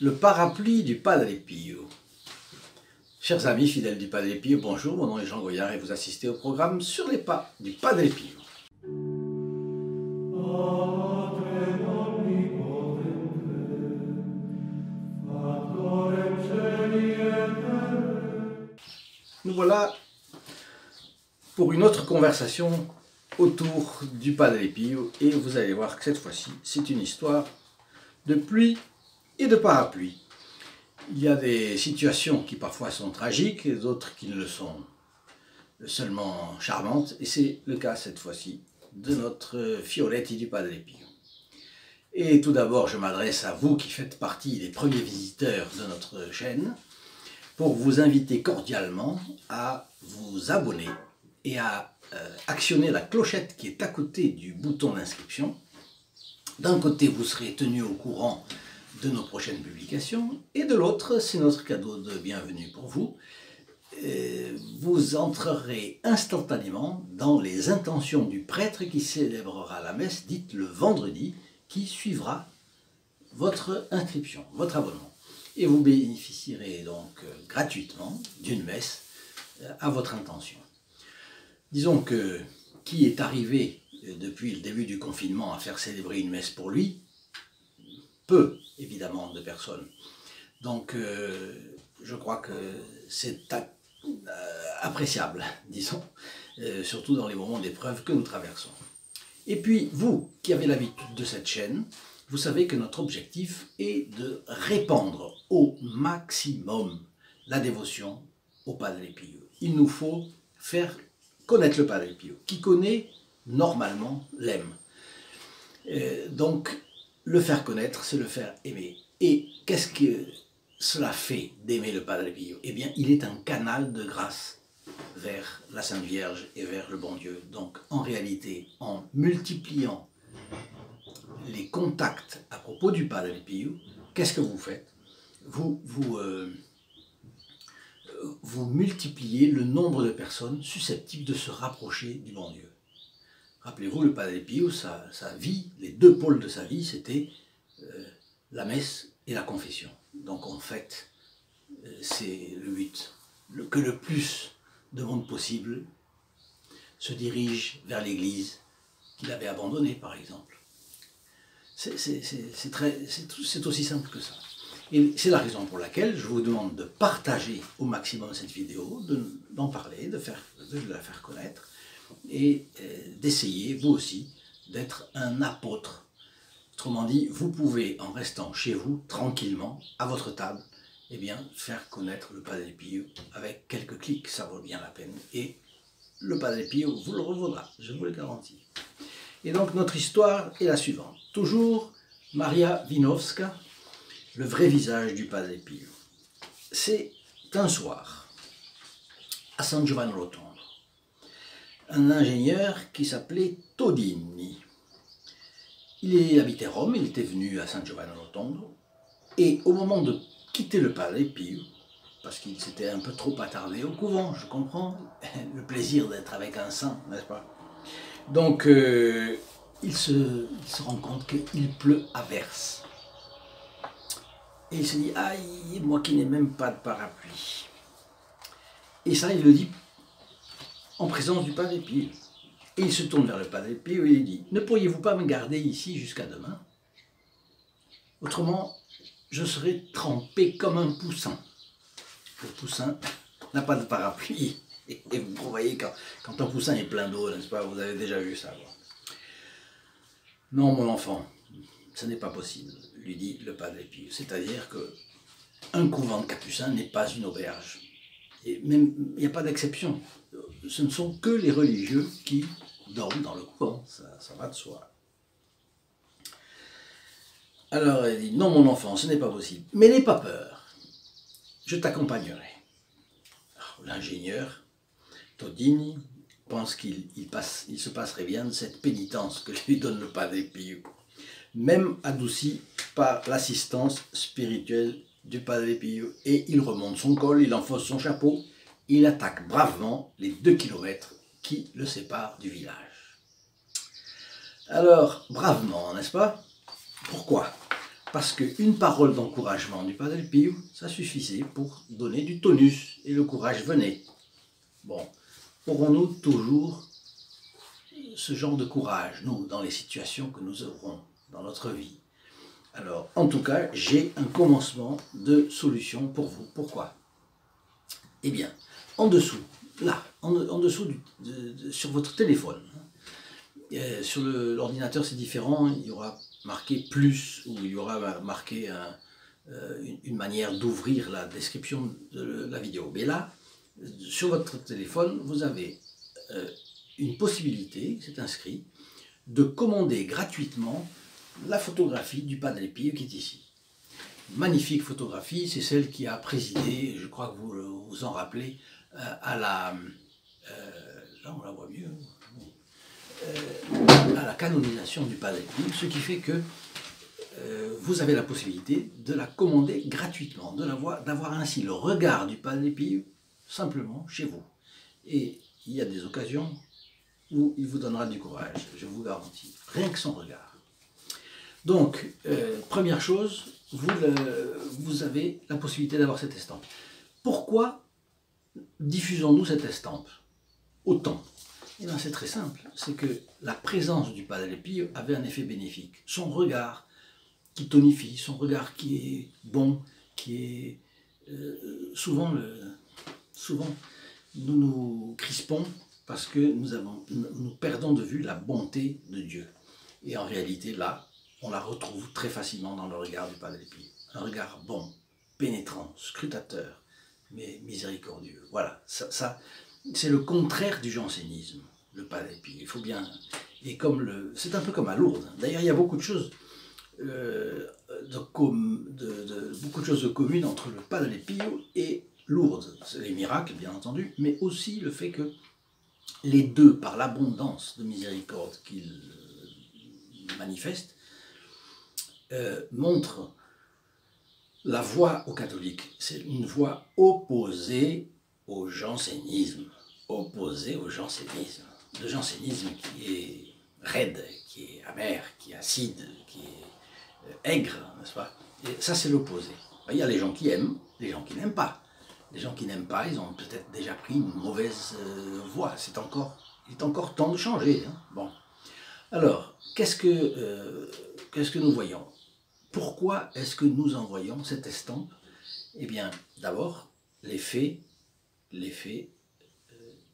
Le parapluie du Padre Pio. Chers amis fidèles du Padre Pio, bonjour, mon nom est Jean Goyard et vous assistez au programme Sur les pas du Padre Pio. Nous voilà pour une autre conversation autour du Padre Pio et vous allez voir que cette fois-ci, c'est une histoire de pluie et de parapluie. Il y a des situations qui parfois sont tragiques et d'autres qui ne le sont seulement charmantes. Et c'est le cas cette fois-ci de notre Fioretti du Padre Pio. Et tout d'abord, je m'adresse à vous qui faites partie des premiers visiteurs de notre chaîne pour vous inviter cordialement à vous abonner et à actionner la clochette qui est à côté du bouton d'inscription. D'un côté, vous serez tenu au courant de nos prochaines publications, et de l'autre, c'est notre cadeau de bienvenue pour vous. Vous entrerez instantanément dans les intentions du prêtre qui célébrera la messe dite le vendredi, qui suivra votre inscription, votre abonnement. Et vous bénéficierez donc gratuitement d'une messe à votre intention. Disons que qui est arrivé depuis le début du confinement à faire célébrer une messe pour lui? Peu, évidemment, de personnes. Donc, je crois que c'est appréciable, disons, surtout dans les moments d'épreuve que nous traversons. Et puis, vous, qui avez l'habitude de cette chaîne, vous savez que notre objectif est de répandre au maximum la dévotion au Padre Pio. Il nous faut faire connaître le Padre Pio. Qui connaît, normalement, l'aime. Donc, le faire connaître, c'est le faire aimer. Et qu'est-ce que cela fait d'aimer le Padre Pio? Eh bien, il est un canal de grâce vers la Sainte Vierge et vers le bon Dieu. Donc, en réalité, en multipliant les contacts à propos du Padre Pio, qu'est-ce que vous faites? Vous multipliez le nombre de personnes susceptibles de se rapprocher du bon Dieu. Rappelez-vous, le Padre Pio, sa vie, les deux pôles de sa vie, c'était la messe et la confession. Donc en fait, c'est le but, que le plus de monde possible se dirige vers l'église qu'il avait abandonnée, par exemple. C'est aussi simple que ça. Et c'est la raison pour laquelle je vous demande de partager au maximum cette vidéo, d'en parler, de la faire connaître, et d'essayer, vous aussi, d'être un apôtre. Autrement dit, vous pouvez, en restant chez vous, tranquillement, à votre table, eh bien, faire connaître le Padre Pio avec quelques clics, ça vaut bien la peine. Et le Padre Pio vous le revaudra, je vous le garantis. Et donc, notre histoire est la suivante. Toujours Maria Winowska, le vrai visage du Padre Pio. C'est un soir, à San Giovanni Rotondo, un ingénieur qui s'appelait Todini. Il habitait Rome, il était venu à San Giovanni Rotondo, et au moment de quitter le Padre Pio, parce qu'il s'était un peu trop attardé au couvent, je comprends, le plaisir d'être avec un saint, n'est-ce pas? Donc, il se rend compte qu'il pleut à verse. Et il se dit, aïe, moi qui n'ai même pas de parapluie. Et ça, il le dit en présence du Padre Pio. Et il se tourne vers le Padre Pio et il dit, ne pourriez-vous pas me garder ici jusqu'à demain? Autrement, je serai trempé comme un poussin. Le poussin n'a pas de parapluie. Et vous voyez, quand un poussin est plein d'eau, n'est-ce pas, vous avez déjà vu ça. Non, mon enfant, ce n'est pas possible, lui dit le Padre Pio. C'est-à-dire qu'un couvent de capucins n'est pas une auberge. Et même, il n'y a pas d'exception. Ce ne sont que les religieux qui dorment dans le couvent, ça va de soi. Alors elle dit, non mon enfant, ce n'est pas possible, mais n'aie pas peur, je t'accompagnerai. L'ingénieur, Todini, pense qu'il se passerait bien de cette pénitence que lui donne le Padre Pio, même adouci par l'assistance spirituelle du Padre Pio, et il remonte son col, il enfonce son chapeau, il attaque bravement les 2 kilomètres qui le séparent du village. Alors, bravement, n'est-ce pas? Pourquoi? parce qu'une parole d'encouragement du Padre Pio, ça suffisait pour donner du tonus, et le courage venait. Bon, aurons-nous toujours ce genre de courage, nous, dans les situations que nous aurons dans notre vie? Alors, en tout cas, j'ai un commencement de solution pour vous. Pourquoi? Eh bien, en dessous, là, en dessous, sur votre téléphone, sur l'ordinateur c'est différent, il y aura marqué plus, ou il y aura marqué une manière d'ouvrir la description de la vidéo. Mais là, sur votre téléphone, vous avez une possibilité, c'est inscrit, de commander gratuitement la photographie du Padre Pio qui est ici. Magnifique photographie, c'est celle qui a présidé, je crois que vous vous en rappelez, à la... là on la voit mieux, à la canonisation du Padre Pio, ce qui fait que vous avez la possibilité de la commander gratuitement, d'avoir ainsi le regard du Padre Pio simplement chez vous. Et il y a des occasions où il vous donnera du courage, je vous garantis, rien que son regard. Donc, première chose, vous avez la possibilité d'avoir cette estampe. Pourquoi diffusons-nous cette estampe autant? Eh bien, c'est très simple, c'est que la présence du Padre Pio avait un effet bénéfique. Son regard qui tonifie, son regard qui est bon, qui est... souvent, nous nous crispons parce que nous perdons de vue la bonté de Dieu. Et en réalité, là, on la retrouve très facilement dans le regard du Padre Pio. Un regard bon, pénétrant, scrutateur, mais miséricordieux. Voilà, ça c'est le contraire du jansénisme, le Padre Pio. Il faut bien... Et comme c'est un peu comme à Lourdes. D'ailleurs, il y a beaucoup de choses, beaucoup de choses communes entre le Padre Pio et Lourdes. C'est les miracles, bien entendu, mais aussi le fait que les deux, par l'abondance de miséricorde qu'ils manifestent, montrent la voie aux catholiques. C'est une voie opposée au jansénisme. Opposée au jansénisme. Le jansénisme qui est raide, qui est amer, qui est acide, qui est aigre, n'est-ce pas? Et ça, c'est l'opposé. Il y a les gens qui aiment, les gens qui n'aiment pas. Les gens qui n'aiment pas, ils ont peut-être déjà pris une mauvaise voie. Il est encore temps de changer. Hein. Bon. Alors, qu'est-ce que nous voyons? Pourquoi est-ce que nous envoyons cette estampe? Eh bien, d'abord, l'effet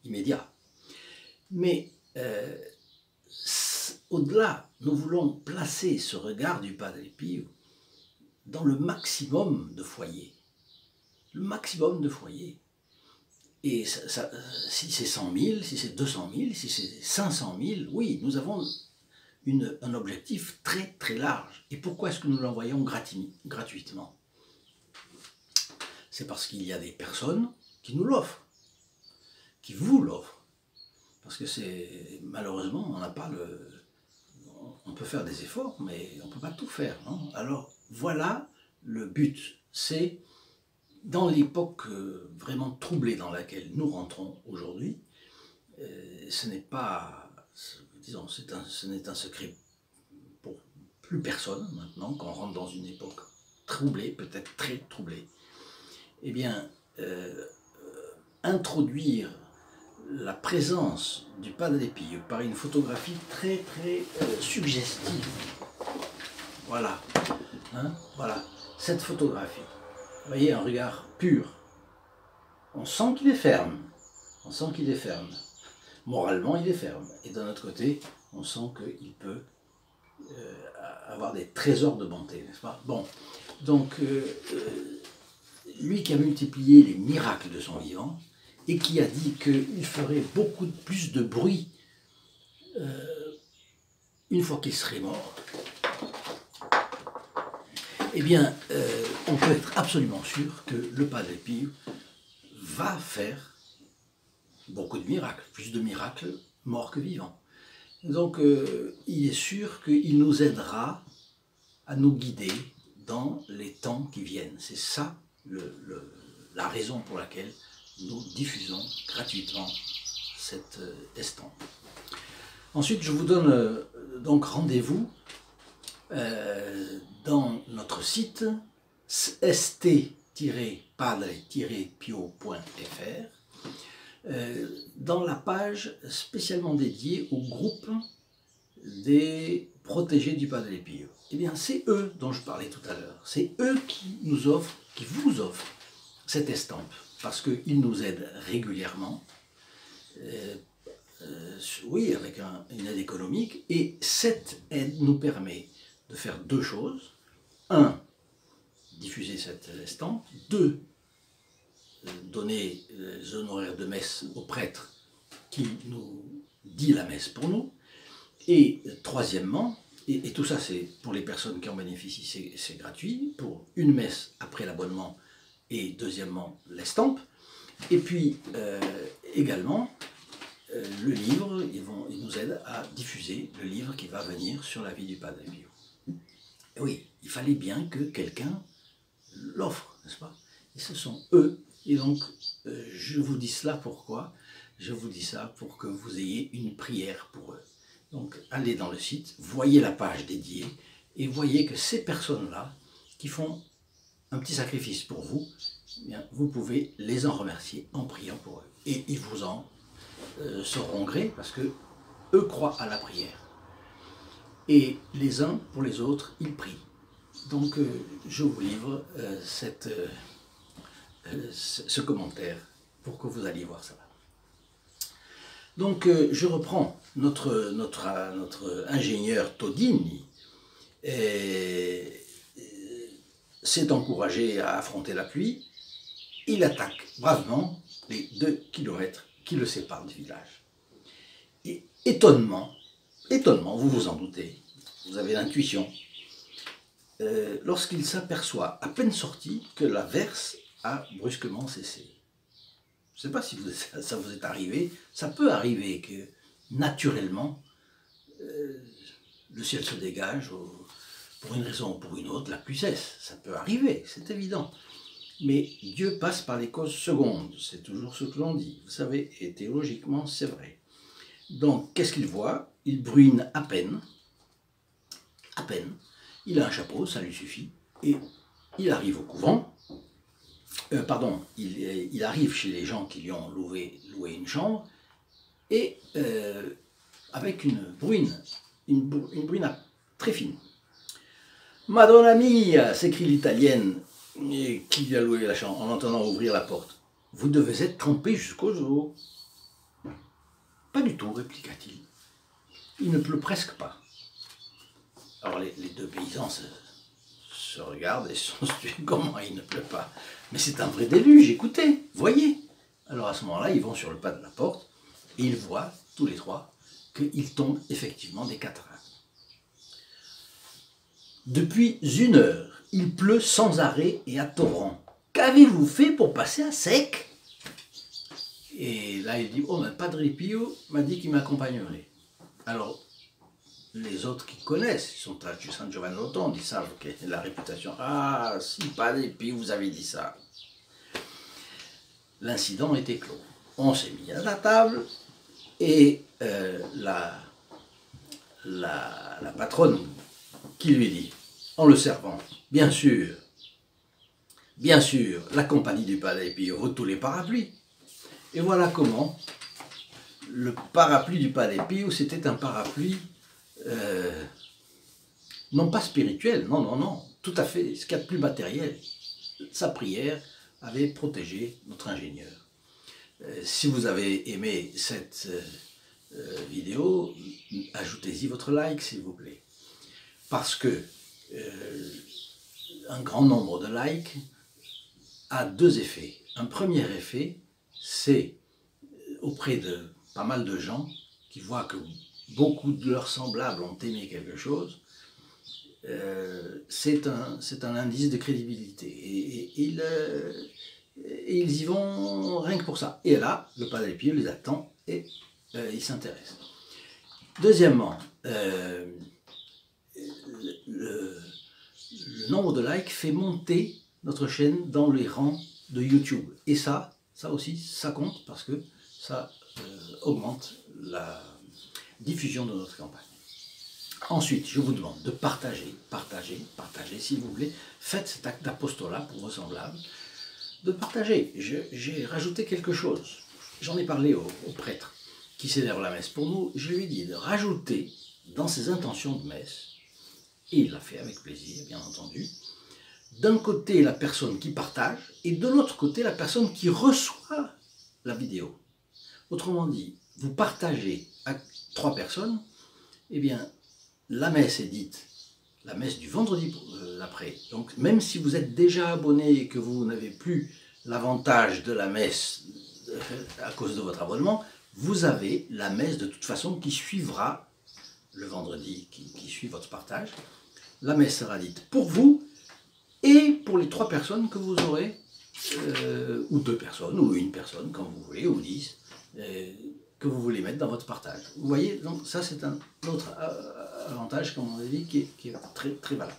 immédiat. Mais au-delà, nous voulons placer ce regard du Padre Pio dans le maximum de foyers. Le maximum de foyers. Et si c'est 100 000, si c'est 200 000, si c'est 500 000, oui, nous avons un objectif très très large. Et pourquoi est-ce que nous l'envoyons gratuitement? C'est parce qu'il y a des personnes qui nous l'offrent, qui vous l'offrent. Parce que malheureusement, on n'a pas on peut faire des efforts, mais on ne peut pas tout faire. Non? Alors voilà le but, c'est dans l'époque vraiment troublée dans laquelle nous rentrons aujourd'hui, ce n'est pas, disons, ce n'est un secret pour plus personne maintenant, qu'on rentre dans une époque troublée, peut-être très troublée. Eh bien, introduire la présence du Padre Pio par une photographie très très suggestive. Voilà, hein, voilà, cette photographie. Vous voyez, un regard pur. On sent qu'il est ferme. On sent qu'il est ferme. Moralement, il est ferme. Et d'un autre côté, on sent qu'il peut avoir des trésors de bonté, n'est-ce pas? Bon, donc, lui qui a multiplié les miracles de son vivant, et qui a dit qu'il ferait beaucoup plus de bruit une fois qu'il serait mort, eh bien, on peut être absolument sûr que le Padre Pio va faire beaucoup de miracles, plus de miracles morts que vivants. Donc, il est sûr qu'il nous aidera à nous guider dans les temps qui viennent. C'est ça la raison pour laquelle nous diffusons gratuitement cette estampe. Ensuite, je vous donne donc rendez-vous dans notre site st-padre-pio.fr, dans la page spécialement dédiée au groupe des protégés du Padre Pio. Eh bien, c'est eux dont je parlais tout à l'heure. C'est eux qui nous offrent, qui vous offrent cette estampe, parce qu'ils nous aident régulièrement, oui, avec une aide économique, et cette aide nous permet de faire deux choses. Un, diffuser cette estampe. Deux, donner les honoraires de messe au prêtre qui nous dit la messe pour nous. Et troisièmement, et tout ça c'est pour les personnes qui en bénéficient, c'est gratuit, pour une messe après l'abonnement, et deuxièmement l'estampe. Et puis également le livre, ils nous aident à diffuser le livre qui va venir sur la vie du Padre Pio. Et oui, il fallait bien que quelqu'un l'offre, n'est-ce pas? Et ce sont eux. Et donc je vous dis cela pourquoi? Je vous dis ça pour que vous ayez une prière pour eux. Donc allez dans le site, voyez la page dédiée et voyez que ces personnes-là qui font un petit sacrifice pour vous, eh bien, vous pouvez les en remercier en priant pour eux. Et ils vous en seront gré parce que eux croient à la prière. Et les uns pour les autres, ils prient. Donc je vous livre ce commentaire pour que vous alliez voir ça. Donc je reprends notre ingénieur Todini s'est encouragé à affronter la pluie. Il attaque bravement les 2 kilomètres qui le séparent du village. Et étonnement, vous vous en doutez, vous avez l'intuition, lorsqu'il s'aperçoit à peine sorti que la verse a brusquement cessé. Je ne sais pas si ça vous est arrivé, ça peut arriver que naturellement le ciel se dégage, pour une raison ou pour une autre, la pluie cesse, ça peut arriver, c'est évident. Mais Dieu passe par les causes secondes, c'est toujours ce que l'on dit, vous savez, et théologiquement c'est vrai. Donc qu'est-ce qu'il voit? Il bruine à peine, il a un chapeau, ça lui suffit, et il arrive au couvent. Il arrive chez les gens qui lui ont loué une chambre, et avec une bruine très fine. « Madonna mia !» s'écrie l'italienne qui lui a loué la chambre en entendant ouvrir la porte. « Vous devez être trempé jusqu'aux os. »« Pas du tout, répliqua-t-il. Il ne pleut presque pas. » Alors les 2 paysans se regardent et se sont tués. Comment il ne pleut pas? Mais c'est un vrai déluge, écoutez, voyez. Alors à ce moment-là, ils vont sur le pas de la porte et ils voient, tous les 3, qu'il tombe effectivement des cataractes. Depuis 1 heure, il pleut sans arrêt et à torrent. Qu'avez-vous fait pour passer à sec? Et là, il dit, oh, mais Padre Pio m'a dit qu'il m'accompagnerait. Alors, les autres qui connaissent, ils sont à San Giovanni Rotondo, ils savent quelle est la réputation. Ah, si Padre Pio vous avez dit ça. L'incident était clos. On s'est mis à la table et la patronne qui lui dit, en le servant, bien sûr, la compagnie du Padre Pio vaut tous les parapluies. Et voilà comment le parapluie du Padre Pio, c'était un parapluie non pas spirituel, non, tout à fait, ce qu'il y a de plus matériel. Sa prière avait protégé notre ingénieur. Si vous avez aimé cette vidéo, ajoutez-y votre like, s'il vous plaît. Parce que un grand nombre de likes a 2 effets. Un premier effet, c'est auprès de pas mal de gens qui voient que beaucoup de leurs semblables ont aimé quelque chose, c'est un indice de crédibilité. Et ils y vont rien que pour ça. Et là, le Padre Pio les attend et il s'intéresse. Deuxièmement, le nombre de likes fait monter notre chaîne dans les rangs de YouTube. Et ça aussi, ça compte parce que ça augmente la diffusion de notre campagne. Ensuite, je vous demande de partager, s'il vous plaît. Faites cet acte d'apostolat pour vos semblables. De partager. J'ai rajouté quelque chose. J'en ai parlé au prêtre qui célèbre la messe pour nous. Je lui ai dit de rajouter dans ses intentions de messe, et il l'a fait avec plaisir, bien entendu, d'un côté la personne qui partage et de l'autre côté la personne qui reçoit la vidéo. Autrement dit, vous partagez à 3 personnes, eh bien, la messe est dite, la messe du vendredi d'après. Donc, même si vous êtes déjà abonné et que vous n'avez plus l'avantage de la messe à cause de votre abonnement, vous avez la messe de toute façon qui suivra le vendredi, qui suit votre partage. La messe sera dite pour vous et pour les 3 personnes que vous aurez, ou 2 personnes, ou 1 personne, comme vous voulez, ou 10, que vous voulez mettre dans votre partage. Vous voyez, donc ça c'est un autre avantage, comme on a dit, qui est très, très valable.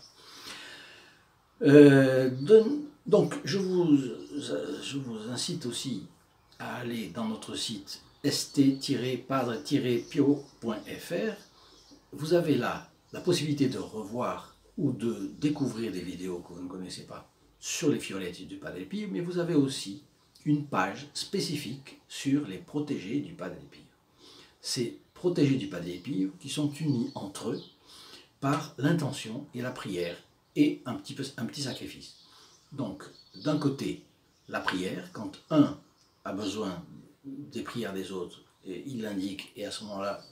Donc je vous incite aussi à aller dans notre site st-padre-pio.fr. Vous avez là la possibilité de revoir ou de découvrir des vidéos que vous ne connaissez pas sur les fiolettes du Padre Pio, mais vous avez aussi une page spécifique sur les protégés du Padre Pio. Ces protégés du Padre Pio qui sont unis entre eux par l'intention et la prière et un petit sacrifice. Donc, d'un côté, la prière, quand un a besoin des prières des autres, et il l'indique, et à ce moment-là,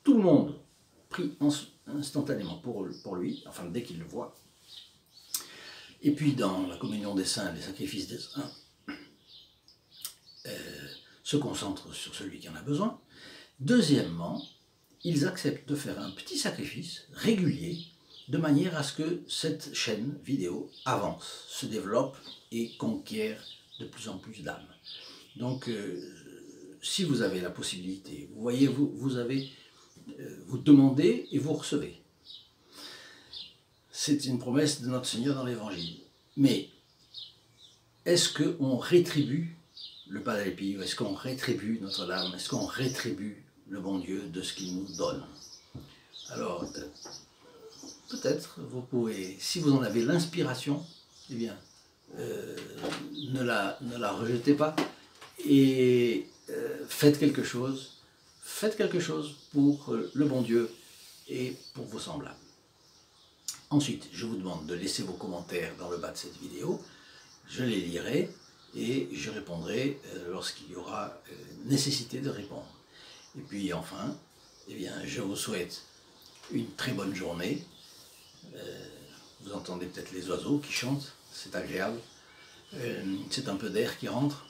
tout le monde prie instantanément pour lui, enfin dès qu'il le voit. Et puis dans la communion des saints, les sacrifices des saints se concentrent sur celui qui en a besoin. Deuxièmement, ils acceptent de faire un petit sacrifice régulier, de manière à ce que cette chaîne vidéo avance, se développe et conquiert de plus en plus d'âmes. Donc, si vous avez la possibilité, vous voyez, vous demandez et vous recevez. C'est une promesse de notre Seigneur dans l'Évangile. Mais, est-ce qu'on rétribue le Padre Pio? Est-ce qu'on rétribue Notre-Dame? Est-ce qu'on rétribue le bon Dieu de ce qu'il nous donne? Alors, peut-être, vous pouvez, si vous en avez l'inspiration, eh bien, ne la rejetez pas et faites quelque chose pour le bon Dieu et pour vos semblables. Ensuite, je vous demande de laisser vos commentaires dans le bas de cette vidéo, je les lirai et je répondrai lorsqu'il y aura nécessité de répondre. Et puis enfin, eh bien, je vous souhaite une très bonne journée. Vous entendez peut-être les oiseaux qui chantent, c'est agréable. C'est un peu d'air qui rentre.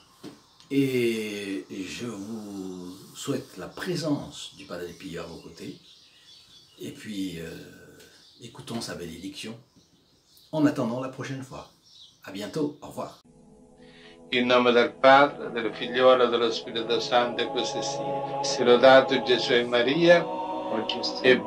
Et je vous souhaite la présence du Padre Pio à vos côtés. Et puis, écoutons sa bénédiction en attendant la prochaine fois. À bientôt, au revoir. In nome del Padre, del Figliolo e dello Spirito Santo, e così sia. Sia lodato Gesù e Maria, e